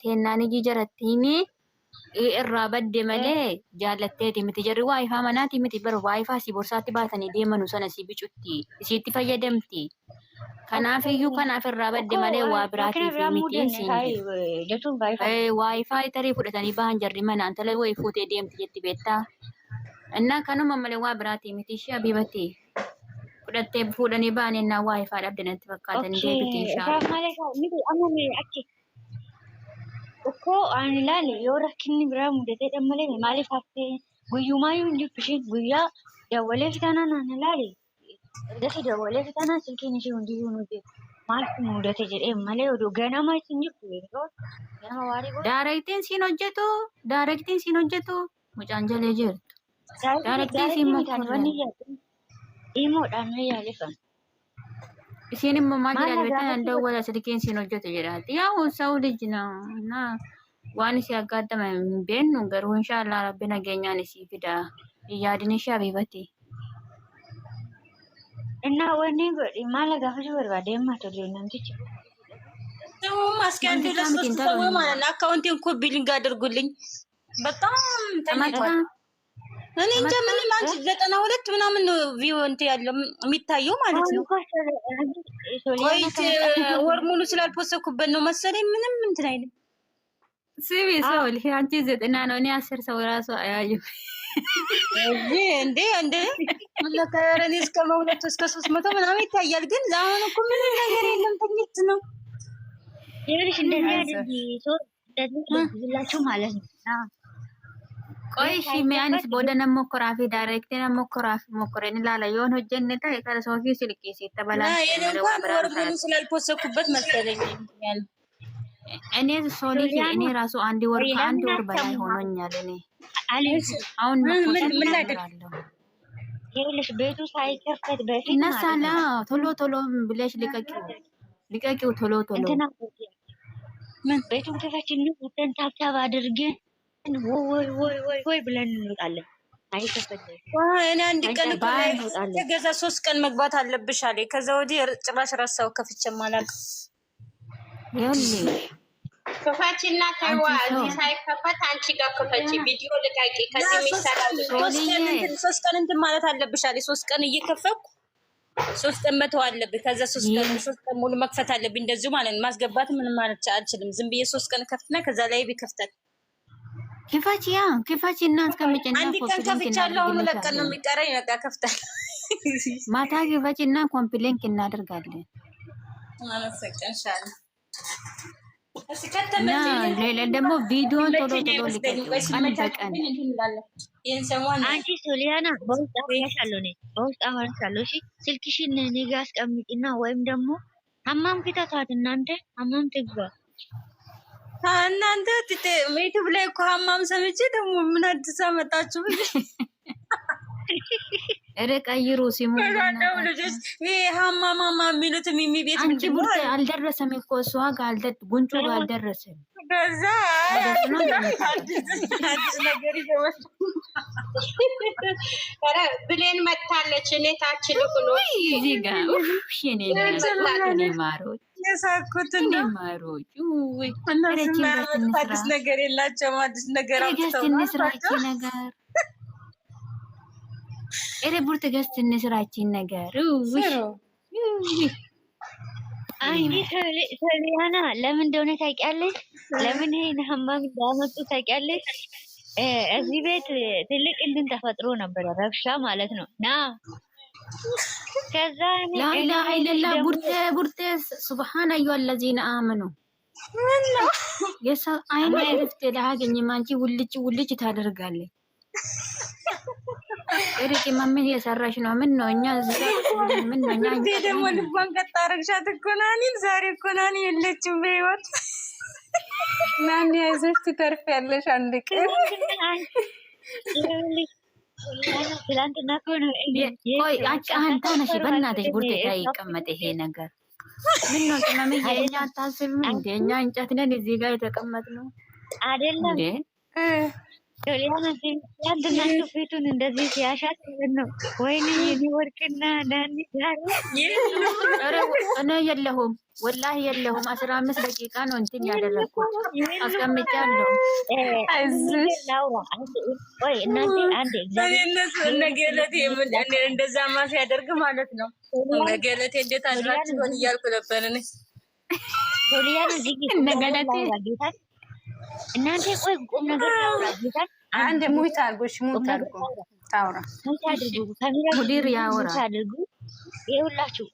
teennaan iji jarattiini irraa badde malee jaallatteeti miti jarri waayifaa manaati miti bara waayifaa si borsaatti baatanii deemanu sana si bicutti isiitti fayyadamti. Kanaaf iyyuu kanaaf irraa badde malee waa biraatiif miti waayifaa tarii fudhatanii bahan jarri manaan tala wayii fuutee deemti jetti beektaa. Innaa kanuma malee waa biraati miti ishee Habibati. Fudhattee fuudhanii bahan innaa waayifaa dhabdanatti fakkaatanii deebiti inshaa. Uko ani lali yoo rakkinni biraa mudatee dhammalee maaliif haftee guyyumaayuu hin jirtu isheen guyyaa dawwalee fitaanaa naan laali ergasii dawwalee fitaanaa silkiin ishee hundiyyuu nuti maaltu mudate jedhee malee oduu ganama isin jirtu yeroo ganama waarii godhu. Daarektiin siin hojjetu mucaan jalee jirtu. Daarektiin siin makkuudha. Dhimoodhaan mee yaalifan. Isin immoo maal jedhaa beektan dawwala silkiin siin hojjetu jedhaati. Yaa sa'u lijjina waan isii aggaadama hin beeknu garuu inshaallah rabbi nageenyaan isii fida. Yaadni ishee Habibati. Innaa wanni godhi maal gaafachuu barbaade ammaa tole namtichi. Maskeen ለሶስት ሰው ማለት አካውንቴን ኮፒ ሊንክ አድርጉልኝ በጣም ተመጣጣኝ እኔ እንጃ ምንም አንቺ 92 ምናምን ነው ቪው እንት ያለው የሚታየው ማለት ነው። ወይስ ወር ሙሉ ስላልፖሰኩበት ነው መሰለኝ ምንም እንትን አይልም። ሲቪ ሰው አንቺ 90 ነው እኔ 10 ሰው ራሱ አያዩ እንዴ ለከረኔ እስከ 200 እስከ 300 ምናምን ይታያል ግን አሁን እኮ ምንም ነገር የለም ተኝት ነው። ይኸውልሽ እንደዚህ አይደል ሰው እንደዚህ ይላችሁ ማለት ነው። ቆይ እሺ ሚያንስ ቦደነ ሞከራፊ ዳይሬክት ሞከራፊ ሞከረን ላላ የሆነ ጀነ ታይ ከለሶፊ ስልክ ሲተበላ እንኳን ወር ሙሉ ስላልፖሰኩበት መሰለኝ ያለ እኔ ሶሊ እኔ ራሱ አንድ ወር ከአንድ ወር በላይ ሆኖኛል። እኔ አሁን ምን ላደርጋለሁ? ይኸውልሽ ቤቱ ሳይከፈት በፊት እናሳላ ቶሎ ብለሽ ልቀቂው ቶሎ ምን ቤቱን ከፈችን ወተን ታብታብ አድርገን ወይ ብለን እንወጣለን። አይከፈትም። እኔ አንድ ቀን ከገዛ 3 ቀን መግባት አለብሽ አለ። ከዛ ወዲህ ጭራሽ ራሳው ከፍቼ ማላቅ ይኸውልሽ ከፋችና ታይዋ እዚህ ሳይከፈት አንቺ ጋር ከፈች ቪዲዮ ልቃቂ ከዚህ የሚሰራው 3 ቀን እንትን ማለት አለብሽ አለ። 3 ቀን እየከፈኩ 3 ቀን መተው አለብኝ። ከዛ 3 ቀን ሙሉ መክፈት አለብኝ። እንደዚሁ ማለት ነው። ማስገባት ምንም ማለት አልችልም። ዝም ብዬ 3 ቀን ከፍትና ከዛ ላይ ቢከፍታል ክፋች እናት ከመጨና አንድ ቀን ከፍቻለሁ። አሁን ለቀን ነው የሚቀረኝ። በቃ ከፍታል ማታ ክፋች እና ኮምፕሌንት እናደርጋለን ማለት ሰቀንሻል። ሌላ ደግሞ ቪዲዮ ቶሎ ልቀቂው ቀን አንቺ ሶሊያና በውስጥ አወራሻለሁ ነኝ በውስጥ አወራሻለሁ። እሺ ስልክሽን እኔ ጋር አስቀምጪና ወይም ደግሞ ሀማም ክታታት እናንተ ሀማም ትግባ እናንተ ዩቲዩብ ላይ እኮ ሀማም ሰምቼ ደግሞ ምን አዲስ አመጣችሁ? እረ ቀይሩ ሲሙ ነው ልጅ ይሄ ሀማማማ የሚሉት ሚሚ ቤት አንቺ ቡርቴ አልደረሰም እኮ እሷ ጋር ጉንጩ ጋር አልደረሰም። ከዛ አዲስ ነገር ይገባል። ኧረ ብሌን መታለች። እኔ ታች ልኩ ነው እዚህ ጋር እኔ ማሮች የሳኩት ነው ማሮች ወይ አዲስ ነገር የላቸውም። አዲስ ነገር አውጥተው ነገር እረ ቡርቴ ገስት እንስራችን ነገር አይ ሶሊያና ለምን እንደሆነ ታውቂያለሽ? ለምን ይሄን ሀማም እንዳመጡ ታውቂያለሽ? እዚህ ቤት ትልቅ እንትን ተፈጥሮ ነበር ረብሻ ማለት ነው። ና ከዛ ላኢላሀ ኢለላህ ቡርቴ ሱብሃነ አዩሀ አለዚነ አመኑ የሰው አይነ ረፍቴ ላገኝም አንቺ ውልጭ ታደርጋለች። እሪቂ ማምን እየሰራሽ ነው? ምን ነው እኛ ምን ነው እኛ ደግሞ ልቧን ቀጥ አደረግሻት እኮ ናኒን። ዛሬ እኮ ናኒ የለችም በህይወት። ናኒ አይዞሽ ትተርፊያለሽ አንድ ቀን። ትላንትና እኮ ነው ቆይ አንቺ ነሽ በእናትሽ ቡርቴ ጋር ይቀመጥ ይሄ ነገር ምን ነው? ቅመምዬ እኛ አታስብም እንዴ? እኛ እንጨት ነን እዚህ ጋር የተቀመጥነው አይደለም ሶሊያና ትናንትና ፊቱን እንደዚህ ሲያሻት ነው። ወይኔ የኔ ወርቅና ዳኒ ዛሬ እኔ የለሁም ወላሂ የለሁም። 15 ደቂቃ ነው እንትን ያደረኩት አስቀምጫለሁ። ወይ እናንተ አንዴ ገለቴ እንደዛማ ሲያደርግ ማለት ነው። ገለቴ እንዴት አድራችሁ ሆን እያልኩ ነበር እኔ ሶሊያና ዚጊ ገለቴ እናንተ ቆይ ቁም ነገር ታውራ ጌታን አንድ ሙት አድርጎሽ ሙት አድርጎ ታውራ ሙት አድርጉ ሙዲር ያወራ አድርጉ። ይኸውላችሁ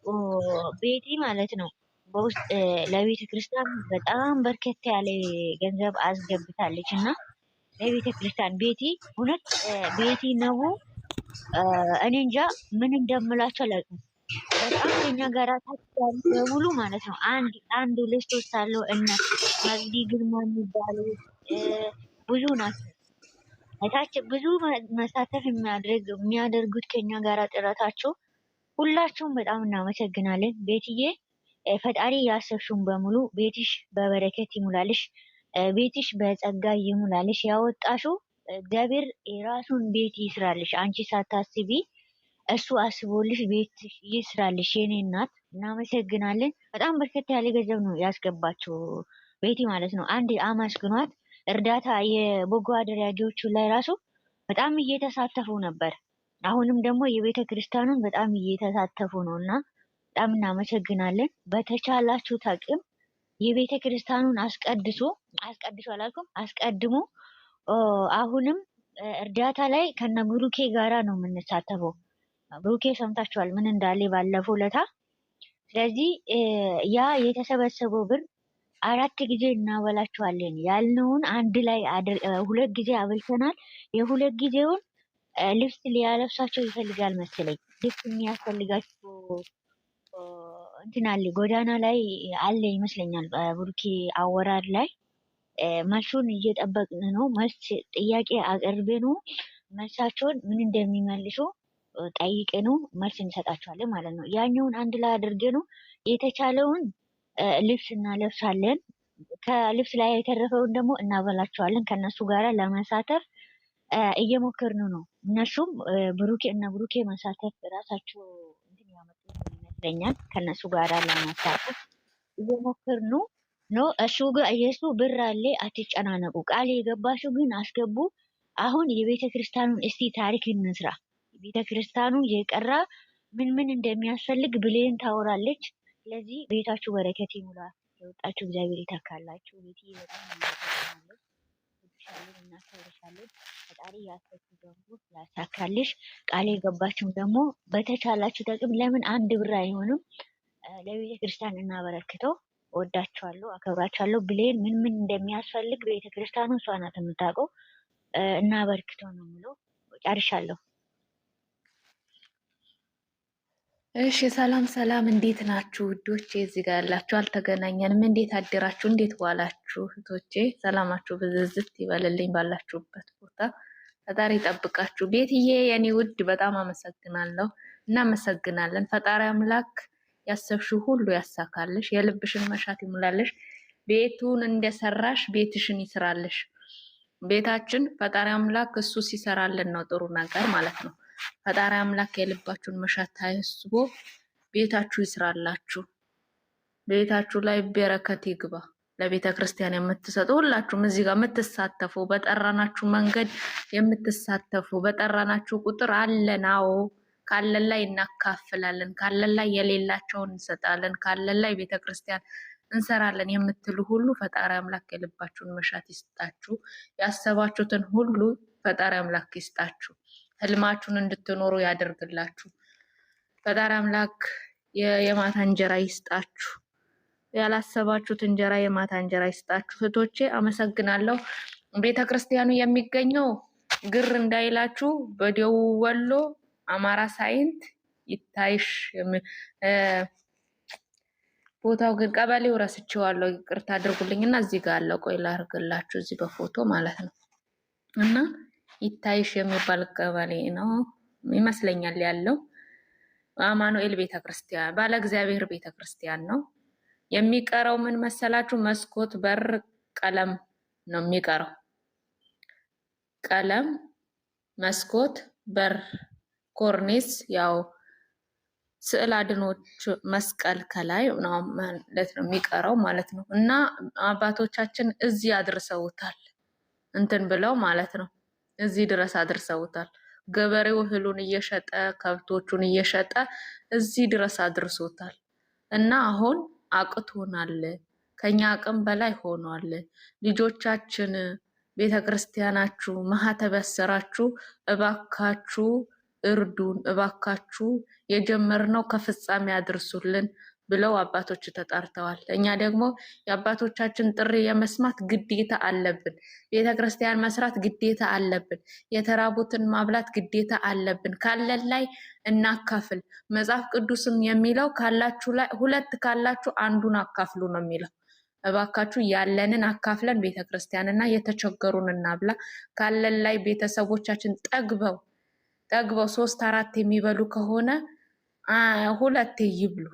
ቤቲ ማለት ነው በውስጥ ለቤተ ክርስቲያን በጣም በርከት ያለ ገንዘብ አስገብታለች እና ለቤተ ክርስቲያን ቤቲ እውነት ቤቲ ነው። እኔ እንጃ ምን እንደምላቸው አላውቅም። በጣም ከኛ ጋር ታውቃለህ ሙሉ ማለት ነው። አንድ ሁለት ሶስት አለው እና ማግዲ ግርማ የሚባሉ ብዙ ናቸው። እታች ብዙ መሳተፍ የሚያደርጉት ከኛ ጋር ጥረታቸው ሁላችሁም በጣም እናመሰግናለን። ቤትዬ ፈጣሪ ያሰብሽውን በሙሉ ቤትሽ በበረከት ይሙላልሽ፣ ቤትሽ በጸጋ ይሙላልሽ። ያወጣሽው እግዚአብሔር የራሱን ቤት ይስራልሽ። አንቺ ሳታስቢ እሱ አስቦልሽ ቤት ይስራልሽ። የኔ እናት እናመሰግናለን። በጣም በርከት ያለ ገንዘብ ነው ያስገባችው ቤቲ ማለት ነው። አንድ አመስግኗት። እርዳታ የበጎ አድራጊዎቹ ላይ ራሱ በጣም እየተሳተፉ ነበር። አሁንም ደግሞ የቤተ ክርስቲያኑን በጣም እየተሳተፉ ነው እና በጣም እናመሰግናለን። በተቻላችሁ አቅም የቤተ ክርስቲያኑን አስቀድሶ አላልኩም አስቀድሞ አሁንም እርዳታ ላይ ከነ ብሩኬ ጋራ ነው የምንሳተፈው። ብሩኬ ሰምታችኋል ምን እንዳለ ባለፈው ለታ። ስለዚህ ያ የተሰበሰበው ብር 4 ጊዜ እናበላችኋለን ያልነውን አንድ ላይ 2 ጊዜ አበልተናል። የ2 ጊዜውን ልብስ ሊያለብሳቸው ይፈልጋል መሰለኝ። ልብስ የሚያስፈልጋቸው እንትን አለ ጎዳና ላይ አለ ይመስለኛል። ብሩኬ አወራር ላይ መልሱን እየጠበቅን ነው። መልስ ጥያቄ አቅርቤ ነው መልሳቸውን ምን እንደሚመልሱ ጠይቄ ነው መልስ እንሰጣቸዋለን ማለት ነው። ያኛውን አንድ ላይ አድርጌ ነው የተቻለውን ልብስ እናለብሳለን። ከልብስ ላይ የተረፈውን ደግሞ እናበላቸዋለን። ከነሱ ጋር ለመሳተፍ እየሞከርን ነው። እነሱም ብሩኬ መሳተፍ ራሳቸው እንትን ያመጡት ይመስለኛል። ከነሱ ጋር ለመሳተፍ እየሞከርን ነው። እሱ ጋር የሱ ብር አለ፣ አትጨናነቁ። ቃል የገባሽው ግን አስገቡ። አሁን የቤተ ክርስቲያኑን እስቲ ታሪክ እንስራ። ቤተ ክርስቲያኑ የቀራ ምን እንደሚያስፈልግ ብሌን ታወራለች። ስለዚህ ቤታችሁ በረከት ይሙላ። የወጣችሁ እግዚአብሔር ይተካላችሁ። ቤቲ በጣም እናመሰግናለን። ወድሻለን፣ እናከብርሻለን። ፈጣሪ ያሰብሽው ደግሞ ያሳካልሽ። ቃል የገባችሁም ደግሞ በተቻላችሁ ጥቅም ለምን አንድ ብር አይሆንም ለቤተ ክርስቲያን እናበረክተው። ወዳችኋለሁ፣ አከብራችኋለሁ። ብሌን ምን እንደሚያስፈልግ ቤተ ክርስቲያኑ እሷ ናት የምታውቀው። እናበርክተው ነው የምለው። ጨርሻለሁ። እሺ ሰላም፣ እንዴት ናችሁ ውዶቼ? እዚህ ጋር ያላችሁ አልተገናኘንም። እንዴት አደራችሁ? እንዴት ዋላችሁ? እህቶቼ ሰላማችሁ ብዝዝት ይበልልኝ ባላችሁበት ቦታ። ፈጣሪ ይጠብቃችሁ። ቤትዬ የኔ ውድ በጣም አመሰግናለሁ። እናመሰግናለን። ፈጣሪ አምላክ ያሰብሽው ሁሉ ያሳካልሽ፣ የልብሽን መሻት ይሙላልሽ። ቤቱን እንደሰራሽ ቤትሽን ይስራልሽ። ቤታችን ፈጣሪ አምላክ እሱ ሲሰራልን ነው ጥሩ ነገር ማለት ነው። ፈጣሪ አምላክ የልባችሁን መሻት ታስቦ ቤታችሁ ይስራላችሁ። ቤታችሁ ላይ በረከት ይግባ። ለቤተ ክርስቲያን የምትሰጡ ሁላችሁም እዚህ ጋር የምትሳተፉ በጠራናችሁ መንገድ የምትሳተፉ በጠራናችሁ ቁጥር አለን። አዎ ካለን ላይ እናካፍላለን፣ ካለን ላይ የሌላቸውን እንሰጣለን፣ ካለን ላይ ቤተ ክርስቲያን እንሰራለን የምትሉ ሁሉ ፈጣሪ አምላክ የልባችሁን መሻት ይስጣችሁ። ያሰባችሁትን ሁሉ ፈጣሪ አምላክ ይስጣችሁ። ህልማችሁን እንድትኖሩ ያደርግላችሁ። ፈጣሪ አምላክ የማታ እንጀራ ይስጣችሁ። ያላሰባችሁት እንጀራ የማታ እንጀራ ይስጣችሁ። እህቶቼ አመሰግናለሁ። ቤተ ክርስቲያኑ የሚገኘው ግር እንዳይላችሁ በደቡብ ወሎ አማራ ሳይንት ይታይሽ። ቦታው ግን ቀበሌው ረስቼዋለሁ፣ ይቅርታ አድርጉልኝና እዚህ ጋር አለ። ቆይ ላድርግላችሁ እዚህ በፎቶ ማለት ነው። እና ይታይሽ የሚባል ቀበሌ ነው ይመስለኛል ያለው። አማኑኤል ቤተክርስቲያን ባለ እግዚአብሔር ቤተክርስቲያን ነው። የሚቀረው ምን መሰላችሁ? መስኮት በር ቀለም ነው የሚቀረው። ቀለም፣ መስኮት፣ በር፣ ኮርኒስ ያው ስዕል አድኖች መስቀል ከላይ ነው ማለት ነው የሚቀረው ማለት ነው። እና አባቶቻችን እዚህ አድርሰውታል እንትን ብለው ማለት ነው። እዚህ ድረስ አድርሰውታል። ገበሬው እህሉን እየሸጠ ከብቶቹን እየሸጠ እዚህ ድረስ አድርሶታል። እና አሁን አቅቶናል፣ ከኛ አቅም በላይ ሆኗል። ልጆቻችን ቤተክርስቲያናችሁ ማህተብ ያሰራችሁ እባካችሁ እርዱን፣ እባካችሁ የጀመርነው ከፍጻሜ አድርሱልን ብለው አባቶች ተጣርተዋል። እኛ ደግሞ የአባቶቻችን ጥሪ የመስማት ግዴታ አለብን። ቤተክርስቲያን መስራት ግዴታ አለብን። የተራቡትን ማብላት ግዴታ አለብን። ካለን ላይ እናካፍል። መጽሐፍ ቅዱስም የሚለው ካላችሁ ላይ ሁለት ካላችሁ አንዱን አካፍሉ ነው የሚለው። እባካችሁ ያለንን አካፍለን ቤተክርስቲያንና የተቸገሩን እናብላ። ካለን ላይ ቤተሰቦቻችን ጠግበው 3-4 የሚበሉ ከሆነ 2 ይብሉ።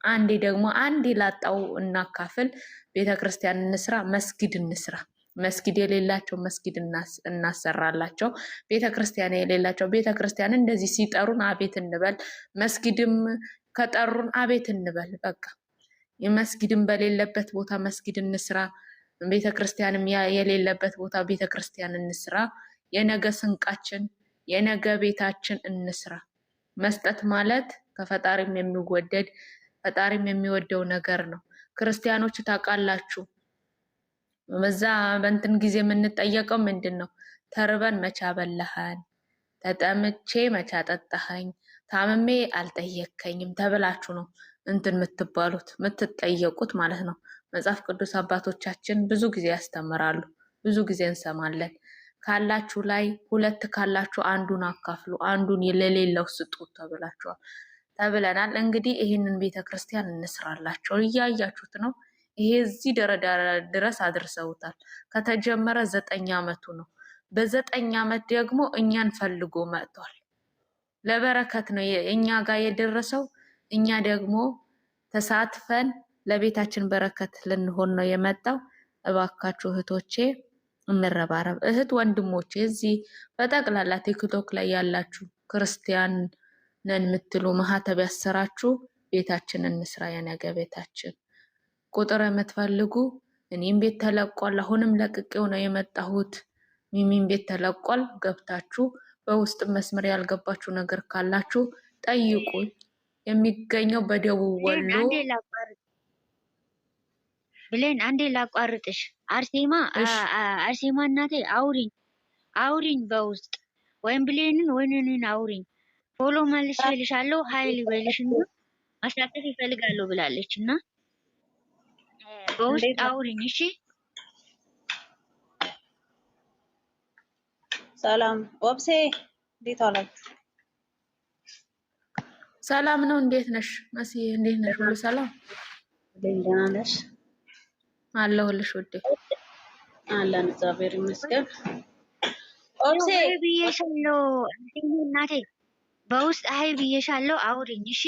አንዴ ላጣው እናካፍል። ቤተክርስቲያን እንስራ፣ መስጊድ እንስራ። መስጊድ የሌላቸው መስጊድ እናሰራላቸው። ቤተክርስቲያን የሌላቸው ቤተክርስቲያን እንደዚህ ሲጠሩን አቤት እንበል። መስጊድም ከጠሩን አቤት እንበል። በቃ የመስጊድም በሌለበት ቦታ መስጊድ እንስራ። ቤተክርስቲያንም የሌለበት ቦታ ቤተክርስቲያን እንስራ። የነገ ስንቃችን የነገ ቤታችን እንስራ። መስጠት ማለት ከፈጣሪም የሚወደድ ፈጣሪም የሚወደው ነገር ነው። ክርስቲያኖች ታውቃላችሁ፣ በዛ በእንትን ጊዜ የምንጠየቀው ምንድን ነው? ተርበን መቼ አበላኸን፣ ተጠምቼ መቼ አጠጣኸኝ፣ ታምሜ አልጠየከኝም ተብላችሁ ነው እንትን የምትጠየቁት ማለት ነው። መጽሐፍ ቅዱስ አባቶቻችን ብዙ ጊዜ ያስተምራሉ፣ ብዙ ጊዜ እንሰማለን። ካላችሁ ላይ 2 ካላችሁ አንዱን አካፍሉ፣ አንዱን ለሌለው ስጡ ተብለናል። እንግዲህ ይህንን ቤተክርስቲያን እንስራላቸው። እያያችሁት ነው። ይሄ እዚህ ደረጃ ድረስ አድርሰውታል። ከተጀመረ 9 ዓመቱ ነው። በ9 ዓመት ደግሞ እኛን ፈልጎ መጥቷል። ለበረከት ነው እኛ ጋር የደረሰው። እኛ ደግሞ ተሳትፈን ለቤታችን በረከት ልንሆን ነው የመጣው። እባካችሁ እህቶቼ እንረባረብ። እህት ወንድሞቼ እዚህ በጠቅላላ ቲክቶክ ላይ ያላችሁ ክርስቲያን ነን የምትሉ ማህተብ ያሰራችሁ ቤታችን እንስራ። የነገ ቤታችን ቁጥር የምትፈልጉ እኔም ቤት ተለቋል። አሁንም ለቅቄው ነው የመጣሁት። ሚሚም ቤት ተለቋል። ገብታችሁ በውስጥ መስመር ያልገባችሁ ነገር ካላችሁ ጠይቁኝ። የሚገኘው በደቡብ ወሎ ብሌን አንዴ ላቋርጥሽ። አርሴማ እናቴ አውሪኝ በውስጥ ወይም ብሌንን ወይንን አውሪኝ። ፎሎ መልሼልሻለሁ፣ ሀይል ይበልሽና ማሳተፍ ይፈልጋሉ ብላለች እና በውስጥ አውሪኝ። እሺ ሰላም ኦብሴ፣ እንዴት አላችሁ? ሰላም ነው። እንዴት ነሽ መሲ? እንዴት ነሽ? ሁሉ ሰላም? ደህና ነሽ? አለሁልሽ ውዴ። አለን እግዚአብሔር ይመስገን። ኦብሴ ብዬሻለሁ እናቴ፣ በውስጥ ሀይል ብዬሻለሁ፣ አውሪኝ። እሺ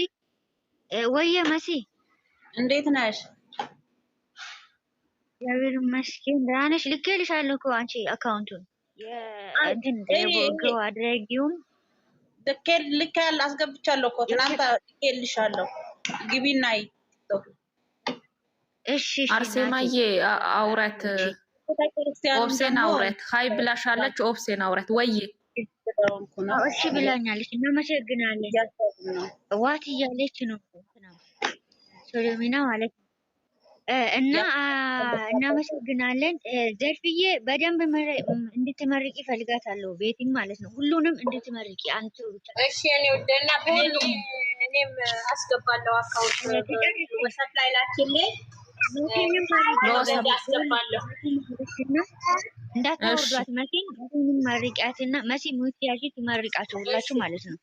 ወየ መሲ እንዴት ነሽ? እግዚአብሔር ይመስገን ደህና ነሽ? ልኬልሻለሁ እኮ አንቺ አካውንቱን እንትን ደቦጎ አድርጊውን ልኬል አስገብቻለሁ እኮ ትናንት ልኬልሻለሁ። ግቢና እሺ አርሴማዬ አውራት ኦብሴን አውራት ሀይ ብላሻለች። ኦብሴን አውራት ወዬ እሺ ብላኛለች። እናመሰግናለን። ዋት እያለች ነው ሶሎሚና ማለት ነው። እና እናመሰግናለን። ዘርፍዬ በደንብ እንድትመርቂ እፈልጋታለሁ። ቤቲም ማለት ነው። ሁሉንም እንድትመርቂ አንቺ ብቻ እሺ። እኔ ወደና እኔም አስገባለሁ። አካውንት ወሰት ላይ ላኪልኝ ያስገባለሁ። እንዳታወርዷት መሲን ሁሉንም መርቂያትና መሲ ሙቲያጂ ትመርቃቸው ሁላችሁ ማለት ነው።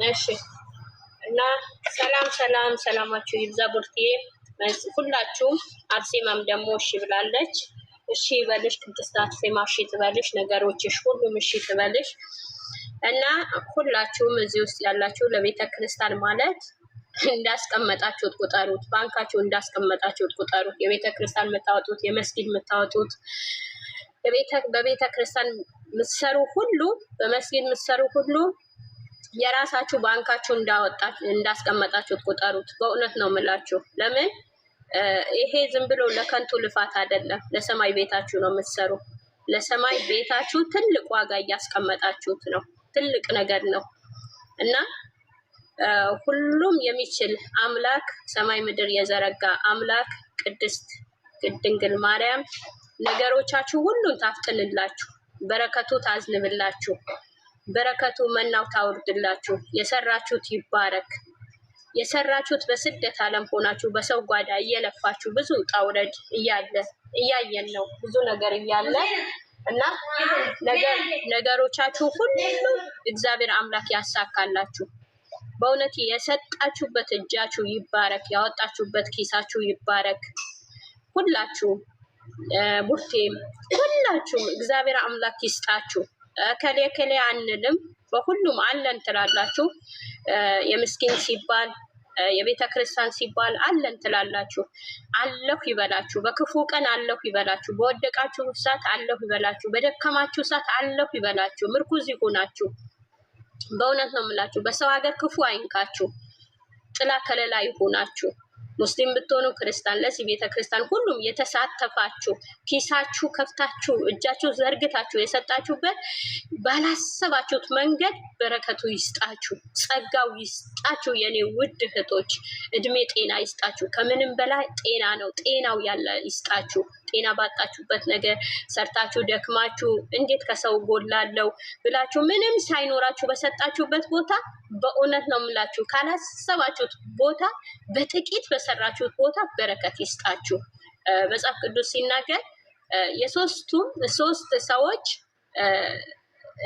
እሺ እና ሰላማችሁ ይብዛ። ቡርቴ ሁላችሁም። አርሴማም ደግሞ እሺ ብላለች። እሺ ይበልሽ። ቅድስት አርሴማ እሺ ትበልሽ። ነገሮችሽ ሁሉም እሺ ትበልሽ። እና ሁላችሁም እዚህ ውስጥ ያላችሁ ለቤተ ክርስቲያን ማለት እንዳስቀመጣችሁት ቁጠሩት። ባንካችሁ እንዳስቀመጣችሁት ቁጠሩት። የቤተ ክርስቲያን የምታወጡት፣ የመስጊድ የምታወጡት፣ በቤተ ክርስቲያን የምትሰሩ ሁሉ፣ በመስጊድ የምትሰሩ ሁሉ የራሳችሁ ባንካችሁ እንዳስቀመጣችሁት ቁጠሩት። በእውነት ነው የምላችሁ። ለምን ይሄ ዝም ብሎ ለከንቱ ልፋት አይደለም። ለሰማይ ቤታችሁ ነው የምትሰሩ። ለሰማይ ቤታችሁ ትልቅ ዋጋ እያስቀመጣችሁት ነው። ትልቅ ነገር ነው እና ሁሉም የሚችል አምላክ፣ ሰማይ ምድር የዘረጋ አምላክ ቅድስት ድንግል ማርያም ነገሮቻችሁ ሁሉን ታፍጥንላችሁ፣ በረከቱ ታዝንብላችሁ፣ በረከቱ መናው ታውርድላችሁ። የሰራችሁት ይባረክ። የሰራችሁት በስደት ዓለም ሆናችሁ በሰው ጓዳ እየለፋችሁ ብዙ ጣውረድ እያየን ነው፣ ብዙ ነገር እያለ እና ነገሮቻችሁ ሁሉ እግዚአብሔር አምላክ ያሳካላችሁ። በእውነት የሰጣችሁበት እጃችሁ ይባረክ፣ ያወጣችሁበት ኪሳችሁ ይባረክ። ሁላችሁም ቡርቴም ሁላችሁም እግዚአብሔር አምላክ ይስጣችሁ። ከሌ ከሌ አንልም፣ በሁሉም አለን ትላላችሁ። የምስኪን ሲባል የቤተ ክርስቲያን ሲባል አለን ትላላችሁ። አለሁ ይበላችሁ። በክፉ ቀን አለሁ ይበላችሁ። በወደቃችሁ ሰዓት አለሁ ይበላችሁ። በደከማችሁ ሰዓት አለሁ ይበላችሁ። ምርኩዝ ይሆናችሁ። በእውነት ነው የምላችሁ። በሰው ሀገር ክፉ አይንካችሁ። ጥላ ከለላ ይሆናችሁ። ሙስሊም ብትሆኑ ክርስቲያን፣ ለዚህ ቤተ ክርስቲያን ሁሉም የተሳተፋችሁ ኪሳችሁ ከፍታችሁ እጃችሁ ዘርግታችሁ የሰጣችሁበት ባላሰባችሁት መንገድ በረከቱ ይስጣችሁ፣ ጸጋው ይስጣችሁ። የኔ ውድ እህቶች እድሜ ጤና ይስጣችሁ። ከምንም በላይ ጤና ነው። ጤናው ያለ ይስጣችሁ። ጤና ባጣችሁበት ነገር ሰርታችሁ ደክማችሁ እንዴት ከሰው ጎላለው ብላችሁ ምንም ሳይኖራችሁ በሰጣችሁበት ቦታ በእውነት ነው የምላችሁ ካላሰባችሁት ቦታ በጥቂት በሰራችሁት ቦታ በረከት ይስጣችሁ። መጽሐፍ ቅዱስ ሲናገር ሶስት ሰዎች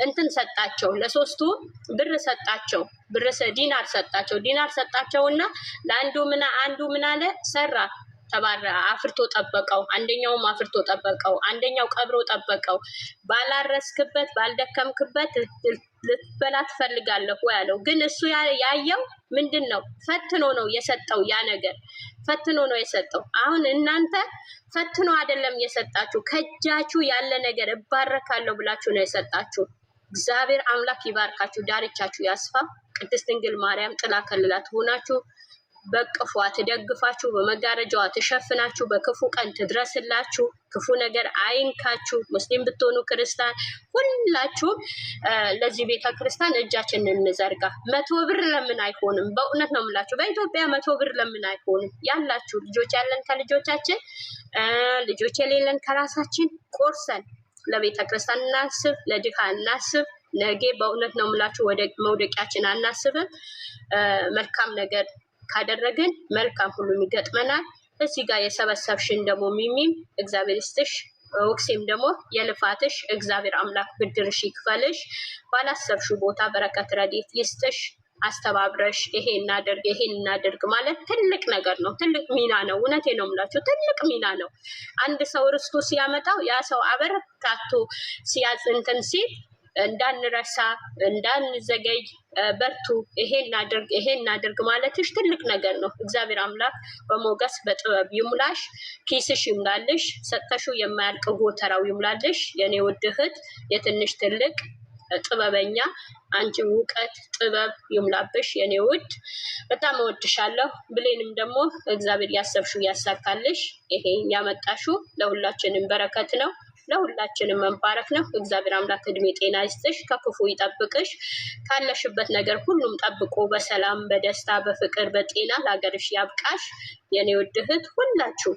እንትን ሰጣቸው፣ ለሶስቱ ብር ሰጣቸው፣ ዲናር ሰጣቸው። ዲናር ሰጣቸውና ለአንዱ ምን አለ ሰራ ተባረ፣ አፍርቶ ጠበቀው። አንደኛውም አፍርቶ ጠበቀው፣ አንደኛው ቀብሮ ጠበቀው። ባላረስክበት ባልደከምክበት ልትበላ ትፈልጋለህ ወይ አለው። ግን እሱ ያየው ምንድን ነው? ፈትኖ ነው የሰጠው። ያ ነገር ፈትኖ ነው የሰጠው። አሁን እናንተ ፈትኖ አይደለም የሰጣችሁ፣ ከእጃችሁ ያለ ነገር እባረካለሁ ብላችሁ ነው የሰጣችሁ። እግዚአብሔር አምላክ ይባርካችሁ፣ ዳርቻችሁ ያስፋ። ቅድስት ድንግል ማርያም ጥላ ከልላ ትሆናችሁ፣ በቅፏ ትደግፋችሁ፣ በመጋረጃዋ ትሸፍናችሁ፣ በክፉ ቀን ትድረስላችሁ፣ ክፉ ነገር አይንካችሁ። ሙስሊም ብትሆኑ ክርስቲያን ሁላችሁም ለዚህ ቤተ ክርስቲያን እጃችንን እንዘርጋ። 100 ብር ለምን አይሆንም? በእውነት ነው የምላችሁ። በኢትዮጵያ 100 ብር ለምን አይሆንም? ያላችሁ ልጆች ያለን ከልጆቻችን፣ ልጆች የሌለን ከራሳችን ቆርሰን ለቤተ ክርስቲያን እናስብ፣ ለድሃ እናስብ። ነገ በእውነት ነው የምላችሁ ወደ መውደቂያችን አናስብም። መልካም ነገር ካደረግን መልካም ሁሉም ይገጥመናል። እዚህ ጋር የሰበሰብሽን ደግሞ ሚሚም እግዚአብሔር ይስጥሽ፣ ወክሴም ደግሞ የልፋትሽ እግዚአብሔር አምላክ ብድርሽ ይክፈልሽ። ባላሰብሽው ቦታ በረከት ረድኤት ይስጥሽ። አስተባብረሽ ይሄ እናደርግ ማለት ትልቅ ነገር ነው፣ ትልቅ ሚና ነው። እውነቴ ነው የምላችሁ ትልቅ ሚና ነው። አንድ ሰው ርስቱ ሲያመጣው ያ ሰው አበረታቶ ሲያጽንትን ሲል እንዳንረሳ እንዳንዘገይ በርቱ፣ ይሄ እናድርግ ማለትሽ ትልቅ ነገር ነው። እግዚአብሔር አምላክ በሞገስ በጥበብ ይሙላሽ፣ ኪስሽ ይሙላልሽ፣ ሰጥተሹ የማያልቅ ጎተራው ይሙላልሽ። የኔ ውድ እህት የትንሽ ትልቅ ጥበበኛ አንቺ እውቀት ጥበብ ይሙላብሽ የኔ ውድ። በጣም እወድሻለሁ። ብሌንም ደግሞ እግዚአብሔር ያሰብሽው ያሳካልሽ። ይሄ ያመጣሽው ለሁላችንም በረከት ነው፣ ለሁላችንም መባረክ ነው። እግዚአብሔር አምላክ እድሜ ጤና ይስጥሽ፣ ከክፉ ይጠብቅሽ፣ ካለሽበት ነገር ሁሉም ጠብቆ በሰላም በደስታ በፍቅር በጤና ለሀገርሽ ያብቃሽ የኔ ውድ እህት። ሁላችሁ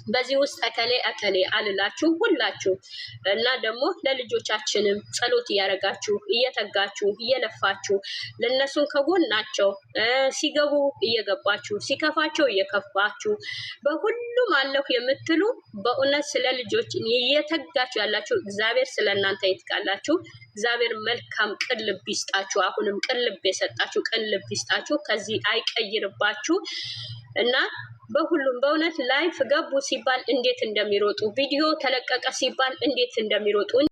በዚህ ውስጥ እከሌ አልላችሁ ሁላችሁ እና ደግሞ ለልጆቻችንም ጸሎት እያደረጋችሁ እየተጋችሁ እየለፋችሁ ለነሱን ከጎናቸው ሲገቡ እየገባችሁ ሲከፋቸው እየከፋችሁ በሁሉም አለሁ የምትሉ በእውነት ስለ ልጆች እየተጋችሁ ያላችሁ እግዚአብሔር ስለእናንተ ይትቃላችሁ። እግዚአብሔር መልካም ቅን ልብ ይስጣችሁ። አሁንም ቅን ልብ የሰጣችሁ ቅን ልብ ይስጣችሁ፣ ከዚህ አይቀይርባችሁ እና በሁሉም በእውነት ላይፍ ገቡ ሲባል እንዴት እንደሚሮጡ ቪዲዮ ተለቀቀ ሲባል እንዴት እንደሚሮጡ